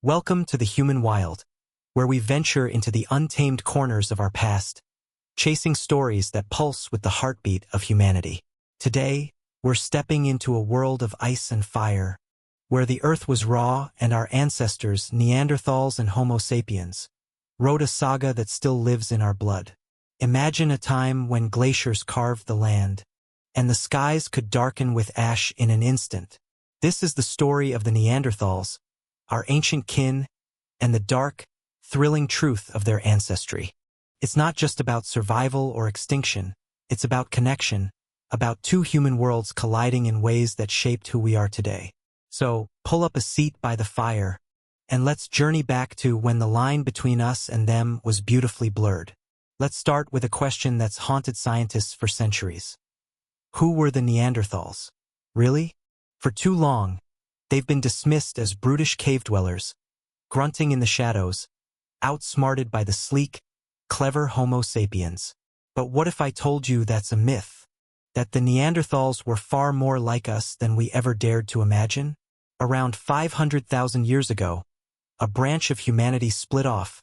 Welcome to the human wild, where we venture into the untamed corners of our past, chasing stories that pulse with the heartbeat of humanity. Today, we're stepping into a world of ice and fire, where the earth was raw and our ancestors, Neanderthals and Homo sapiens, wrote a saga that still lives in our blood. Imagine a time when glaciers carved the land, and the skies could darken with ash in an instant. This is the story of the Neanderthals, our ancient kin, and the dark, thrilling truth of their ancestry. It's not just about survival or extinction, it's about connection, about two human worlds colliding in ways that shaped who we are today. So, pull up a seat by the fire, and let's journey back to when the line between us and them was beautifully blurred. Let's start with a question that's haunted scientists for centuries. Who were the Neanderthals? Really? For too long, they've been dismissed as brutish cave dwellers, grunting in the shadows, outsmarted by the sleek, clever Homo sapiens. But what if I told you that's a myth? That the Neanderthals were far more like us than we ever dared to imagine? Around 500,000 years ago, a branch of humanity split off,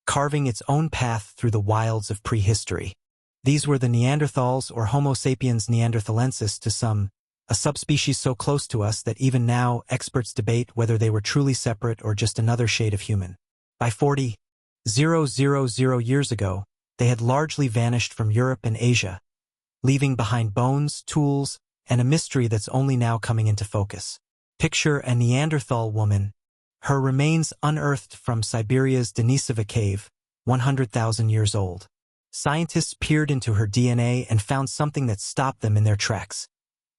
carving its own path through the wilds of prehistory. These were the Neanderthals, or Homo sapiens neanderthalensis to some, a subspecies so close to us that even now experts debate whether they were truly separate or just another shade of human. By 40,000 years ago, they had largely vanished from Europe and Asia, leaving behind bones, tools, and a mystery that's only now coming into focus. Picture a Neanderthal woman, her remains unearthed from Siberia's Denisova cave, 100,000 years old. Scientists peered into her DNA and found something that stopped them in their tracks.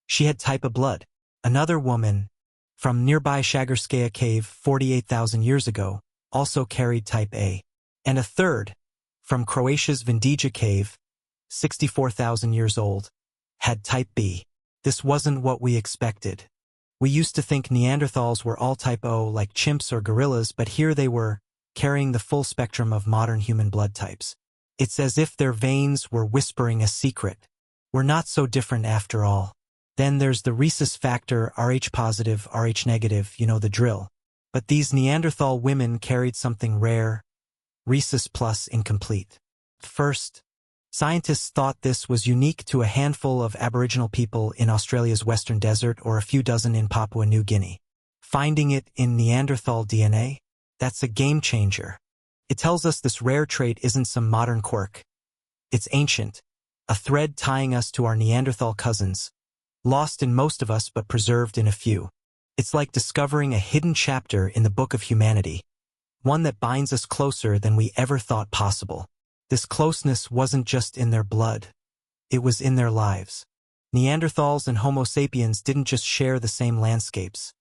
She had type A blood. Another woman, from nearby Shagarskaya cave 48,000 years ago, also carried type A. And a third, from Croatia's Vindija cave, 64,000 years old, had type B. This wasn't what we expected. We used to think Neanderthals were all type O like chimps or gorillas, but here they were, carrying the full spectrum of modern human blood types. It's as if their veins were whispering a secret. We're not so different after all. Then there's the rhesus factor, Rh positive, Rh negative, you know the drill. But these Neanderthal women carried something rare, rhesus plus incomplete. First, scientists thought this was unique to a handful of Aboriginal people in Australia's Western Desert or a few dozen in Papua New Guinea. Finding it in Neanderthal DNA? That's a game changer. It tells us this rare trait isn't some modern quirk. It's ancient, a thread tying us to our Neanderthal cousins, lost in most of us but preserved in a few. It's like discovering a hidden chapter in the book of humanity, one that binds us closer than we ever thought possible. This closeness wasn't just in their blood, it was in their lives. Neanderthals and Homo sapiens didn't just share the same landscapes.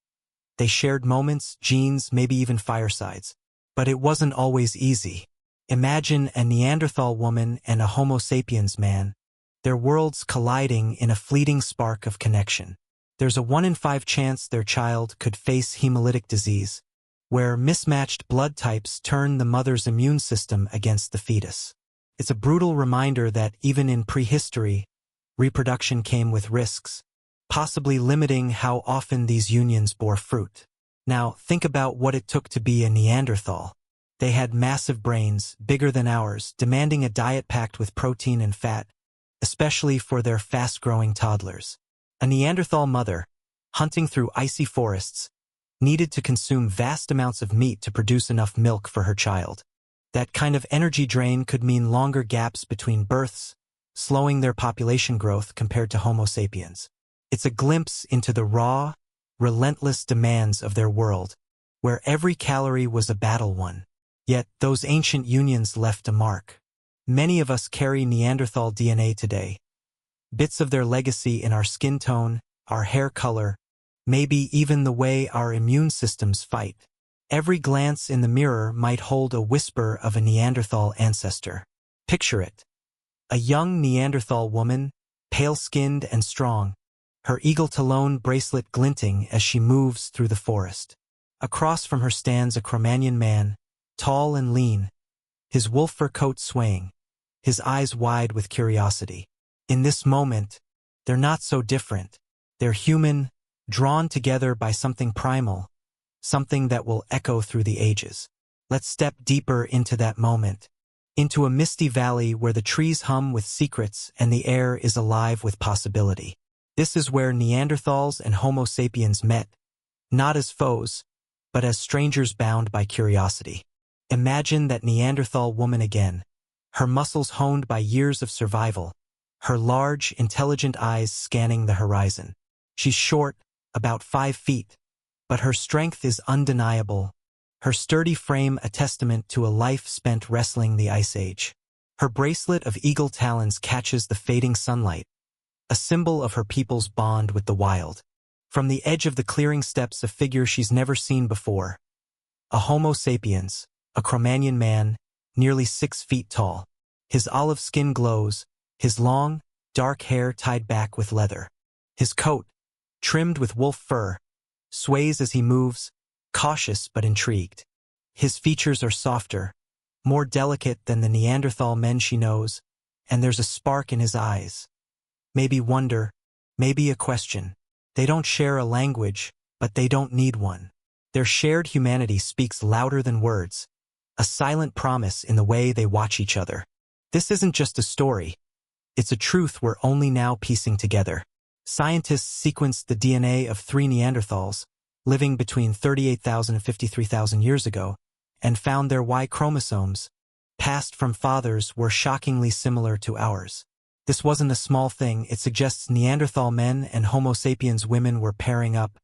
They shared moments, genes, maybe even firesides. But it wasn't always easy. Imagine a Neanderthal woman and a Homo sapiens man, their worlds colliding in a fleeting spark of connection. There's a 1 in 5 chance their child could face hemolytic disease, where mismatched blood types turn the mother's immune system against the fetus. It's a brutal reminder that even in prehistory, reproduction came with risks, possibly limiting how often these unions bore fruit. Now, think about what it took to be a Neanderthal. They had massive brains, bigger than ours, demanding a diet packed with protein and fat, especially for their fast-growing toddlers. A Neanderthal mother, hunting through icy forests, needed to consume vast amounts of meat to produce enough milk for her child. That kind of energy drain could mean longer gaps between births, slowing their population growth compared to Homo sapiens. It's a glimpse into the raw, relentless demands of their world, where every calorie was a battle won. Yet, those ancient unions left a mark. Many of us carry Neanderthal DNA today. Bits of their legacy in our skin tone, our hair color, maybe even the way our immune systems fight. Every glance in the mirror might hold a whisper of a Neanderthal ancestor. Picture it. A young Neanderthal woman, pale-skinned and strong, her eagle-talon bracelet glinting as she moves through the forest. Across from her stands a Cro-Magnon man, tall and lean, his wolf fur coat swaying, his eyes wide with curiosity. In this moment, they're not so different. They're human, drawn together by something primal, something that will echo through the ages. Let's step deeper into that moment, into a misty valley where the trees hum with secrets and the air is alive with possibility. This is where Neanderthals and Homo sapiens met, not as foes, but as strangers bound by curiosity. Imagine that Neanderthal woman again, her muscles honed by years of survival, her large, intelligent eyes scanning the horizon. She's short, about 5 feet, but her strength is undeniable, her sturdy frame a testament to a life spent wrestling the Ice Age. Her bracelet of eagle talons catches the fading sunlight, a symbol of her people's bond with the wild. From the edge of the clearing steps a figure she's never seen before. A Homo sapiens, a Cro-Magnon man, nearly 6 feet tall. His olive skin glows, his long, dark hair tied back with leather. His coat, trimmed with wolf fur, sways as he moves, cautious but intrigued. His features are softer, more delicate than the Neanderthal men she knows, and there's a spark in his eyes. Maybe wonder, maybe a question. They don't share a language, but they don't need one. Their shared humanity speaks louder than words, a silent promise in the way they watch each other. This isn't just a story. It's a truth we're only now piecing together. Scientists sequenced the DNA of 3 Neanderthals, living between 38,000 and 53,000 years ago, and found their Y chromosomes, passed from fathers, were shockingly similar to ours. This wasn't a small thing. It suggests Neanderthal men and Homo sapiens women were pairing up,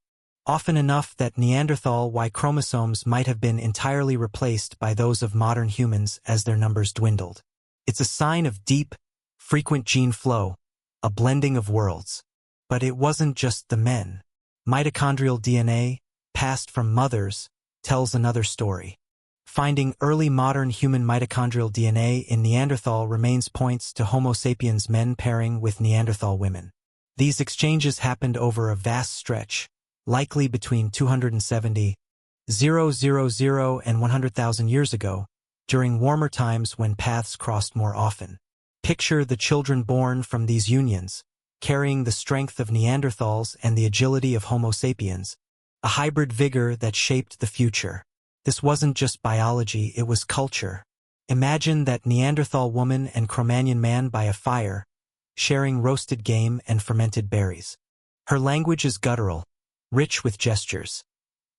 often enough that Neanderthal Y chromosomes might have been entirely replaced by those of modern humans as their numbers dwindled. It's a sign of deep, frequent gene flow, a blending of worlds. But it wasn't just the men. Mitochondrial DNA, passed from mothers, tells another story. Finding early modern human mitochondrial DNA in Neanderthal remains points to Homo sapiens men pairing with Neanderthal women. These exchanges happened over a vast stretch, likely between 270,000 and 100,000 years ago, during warmer times when paths crossed more often. Picture the children born from these unions, carrying the strength of Neanderthals and the agility of Homo sapiens, a hybrid vigor that shaped the future. This wasn't just biology, it was culture. Imagine that Neanderthal woman and Cro-Magnon man by a fire, sharing roasted game and fermented berries. Her language is guttural, rich with gestures.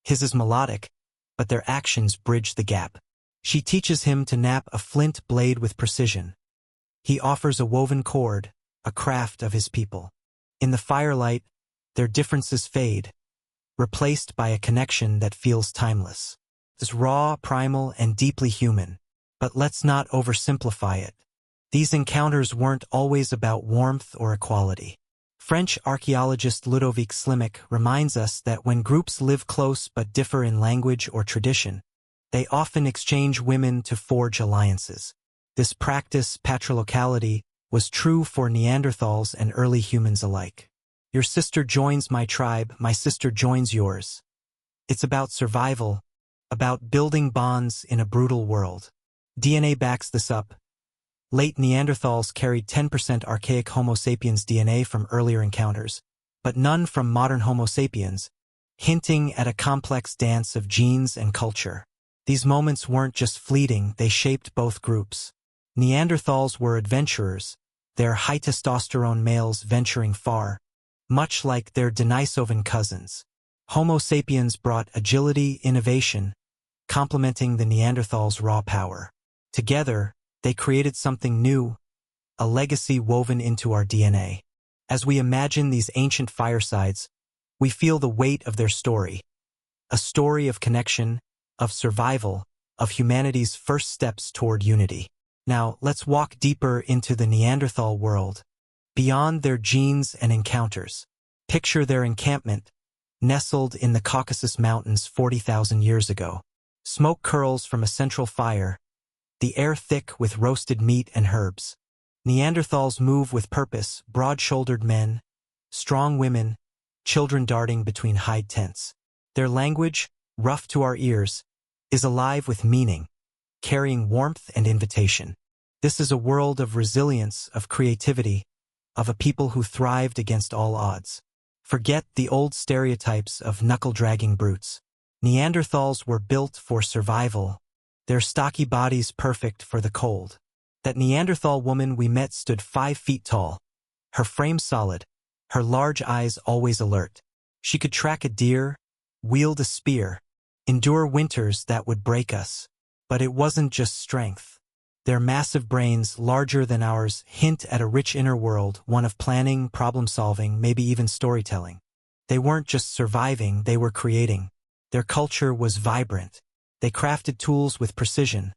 His is melodic, but their actions bridge the gap. She teaches him to knap a flint blade with precision. He offers a woven cord, a craft of his people. In the firelight, their differences fade, replaced by a connection that feels timeless. It's raw, primal, and deeply human. But let's not oversimplify it. These encounters weren't always about warmth or equality. French archaeologist Ludovic Slimic reminds us that when groups live close but differ in language or tradition, they often exchange women to forge alliances. This practice, patrilocality, was true for Neanderthals and early humans alike. Your sister joins my tribe, my sister joins yours. It's about survival, about building bonds in a brutal world. DNA backs this up. Late Neanderthals carried 10% archaic Homo sapiens DNA from earlier encounters, but none from modern Homo sapiens, hinting at a complex dance of genes and culture. These moments weren't just fleeting, they shaped both groups. Neanderthals were adventurers, their high-testosterone males venturing far, much like their Denisovan cousins. Homo sapiens brought agility, innovation, complementing the Neanderthals' raw power. Together, they created something new, a legacy woven into our DNA. As we imagine these ancient firesides, we feel the weight of their story, a story of connection, of survival, of humanity's first steps toward unity. Now, let's walk deeper into the Neanderthal world, beyond their genes and encounters. Picture their encampment, nestled in the Caucasus Mountains 40,000 years ago. Smoke curls from a central fire, the air thick with roasted meat and herbs. Neanderthals move with purpose, broad-shouldered men, strong women, children darting between hide tents. Their language, rough to our ears, is alive with meaning, carrying warmth and invitation. This is a world of resilience, of creativity, of a people who thrived against all odds. Forget the old stereotypes of knuckle-dragging brutes. Neanderthals were built for survival, their stocky bodies perfect for the cold. That Neanderthal woman we met stood 5 feet tall, her frame solid, her large eyes always alert. She could track a deer, wield a spear, endure winters that would break us. But it wasn't just strength. Their massive brains, larger than ours, hint at a rich inner world, one of planning, problem-solving, maybe even storytelling. They weren't just surviving, they were creating. Their culture was vibrant. They crafted tools with precision,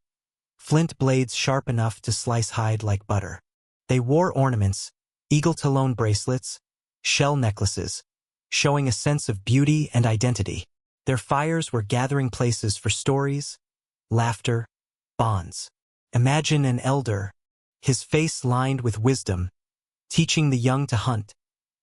flint blades sharp enough to slice hide like butter. They wore ornaments, eagle-talon bracelets, shell necklaces, showing a sense of beauty and identity. Their fires were gathering places for stories, laughter, bonds. Imagine an elder, his face lined with wisdom, teaching the young to hunt,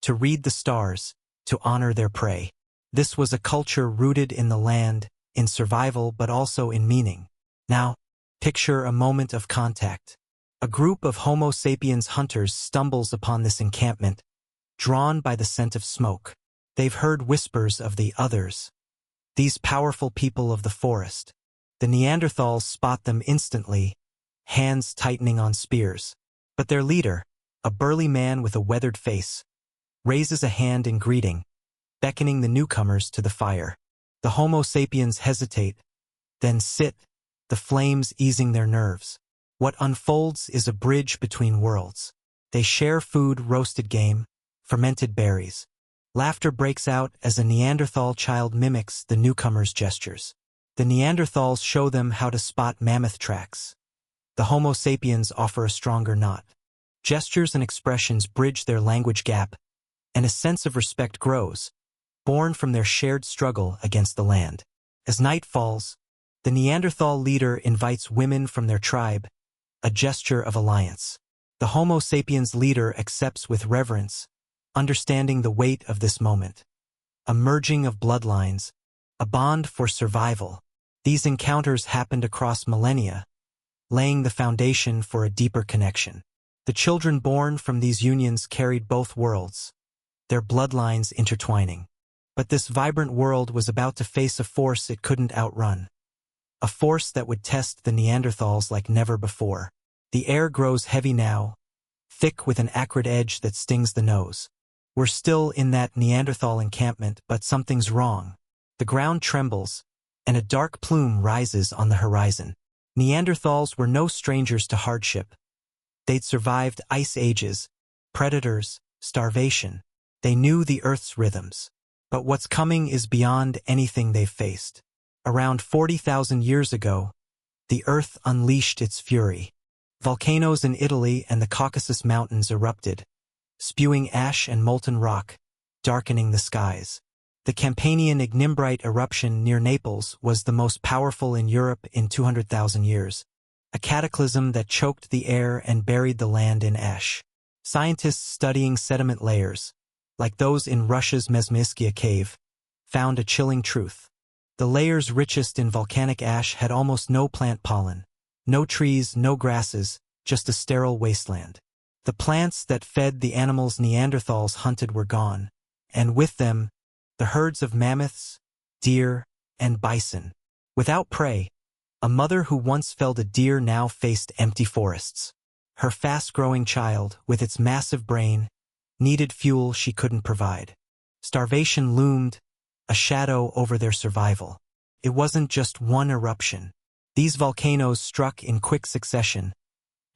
to read the stars, to honor their prey. This was a culture rooted in the land, in survival but also in meaning. Now, picture a moment of contact. A group of Homo sapiens hunters stumbles upon this encampment, drawn by the scent of smoke. They've heard whispers of the others, these powerful people of the forest. The Neanderthals spot them instantly, hands tightening on spears. But their leader, a burly man with a weathered face, raises a hand in greeting, beckoning the newcomers to the fire. The Homo sapiens hesitate, then sit, the flames easing their nerves. What unfolds is a bridge between worlds. They share food, roasted game, fermented berries. Laughter breaks out as a Neanderthal child mimics the newcomer's gestures. The Neanderthals show them how to spot mammoth tracks. The Homo sapiens offer a stronger knot. Gestures and expressions bridge their language gap, and a sense of respect grows, born from their shared struggle against the land. As night falls, the Neanderthal leader invites women from their tribe, a gesture of alliance. The Homo sapiens leader accepts with reverence, understanding the weight of this moment. A merging of bloodlines, a bond for survival. These encounters happened across millennia, laying the foundation for a deeper connection. The children born from these unions carried both worlds, their bloodlines intertwining. But this vibrant world was about to face a force it couldn't outrun. A force that would test the Neanderthals like never before. The air grows heavy now, thick with an acrid edge that stings the nose. We're still in that Neanderthal encampment, but something's wrong. The ground trembles, and a dark plume rises on the horizon. Neanderthals were no strangers to hardship. They'd survived ice ages, predators, starvation. They knew the Earth's rhythms. But what's coming is beyond anything they've faced. Around 40,000 years ago, the Earth unleashed its fury. Volcanoes in Italy and the Caucasus Mountains erupted, spewing ash and molten rock, darkening the skies. The Campanian ignimbrite eruption near Naples was the most powerful in Europe in 200,000 years, a cataclysm that choked the air and buried the land in ash. Scientists studying sediment layers, like those in Russia's Mezhmyskaya cave, found a chilling truth. The layers richest in volcanic ash had almost no plant pollen, no trees, no grasses, just a sterile wasteland. The plants that fed the animals Neanderthals hunted were gone, and with them, the herds of mammoths, deer, and bison. Without prey, a mother who once felled a deer now faced empty forests. Her fast-growing child, with its massive brain, needed fuel she couldn't provide. Starvation loomed, a shadow over their survival. It wasn't just one eruption. These volcanoes struck in quick succession,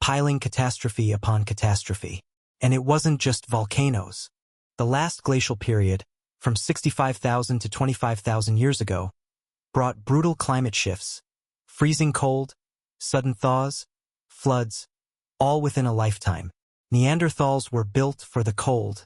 piling catastrophe upon catastrophe. And it wasn't just volcanoes. The last glacial period, from 65,000 to 25,000 years ago, brought brutal climate shifts, freezing cold, sudden thaws, floods, all within a lifetime. Neanderthals were built for the cold,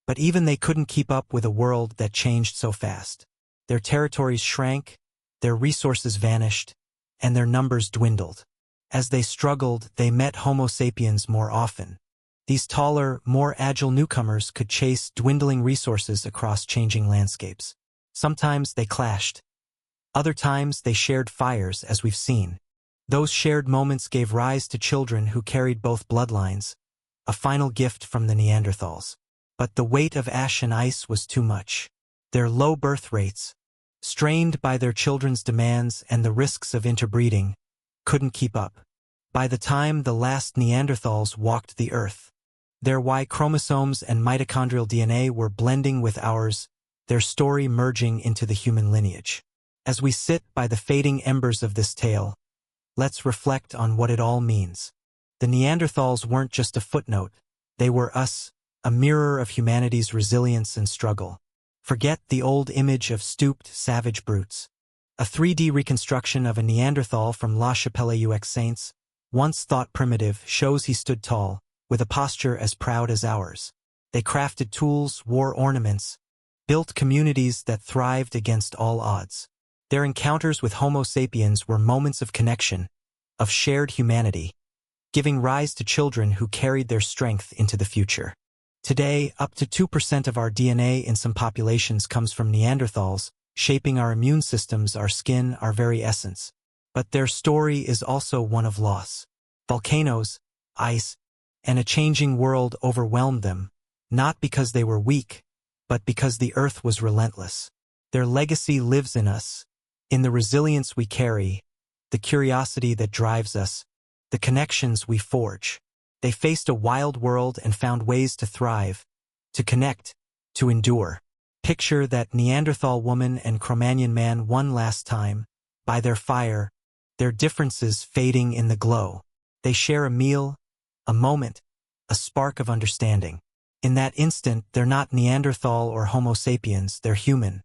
but even they couldn't keep up with a world that changed so fast. Their territories shrank, their resources vanished, and their numbers dwindled. As they struggled, they met Homo sapiens more often. These taller, more agile newcomers could chase dwindling resources across changing landscapes. Sometimes they clashed. Other times they shared fires, as we've seen. Those shared moments gave rise to children who carried both bloodlines, a final gift from the Neanderthals. But the weight of ash and ice was too much. Their low birth rates, strained by their children's demands and the risks of interbreeding, couldn't keep up. By the time the last Neanderthals walked the earth, their Y chromosomes and mitochondrial DNA were blending with ours, their story merging into the human lineage. As we sit by the fading embers of this tale, let's reflect on what it all means. The Neanderthals weren't just a footnote, they were us, a mirror of humanity's resilience and struggle. Forget the old image of stooped, savage brutes. A 3D reconstruction of a Neanderthal from La Chapelle-aux-Saints, once thought primitive, shows he stood tall, with a posture as proud as ours. They crafted tools, wore ornaments, built communities that thrived against all odds. Their encounters with Homo sapiens were moments of connection, of shared humanity, giving rise to children who carried their strength into the future. Today, up to 2% of our DNA in some populations comes from Neanderthals, shaping our immune systems, our skin, our very essence. But their story is also one of loss. Volcanoes, ice, and a changing world overwhelmed them, not because they were weak, but because the earth was relentless. Their legacy lives in us, in the resilience we carry, the curiosity that drives us, the connections we forge. They faced a wild world and found ways to thrive, to connect, to endure. Picture that Neanderthal woman and Cro-Magnon man one last time, by their fire, their differences fading in the glow. They share a meal, a moment, a spark of understanding. In that instant, they're not Neanderthal or Homo sapiens, they're human.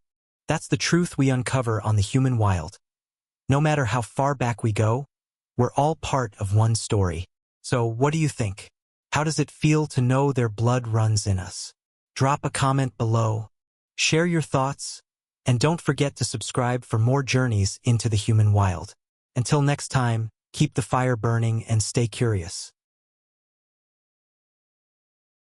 That's the truth we uncover on the human wild. No matter how far back we go, we're all part of one story. So what do you think? How does it feel to know their blood runs in us? Drop a comment below, share your thoughts, and don't forget to subscribe for more journeys into the human wild. Until next time, keep the fire burning and stay curious.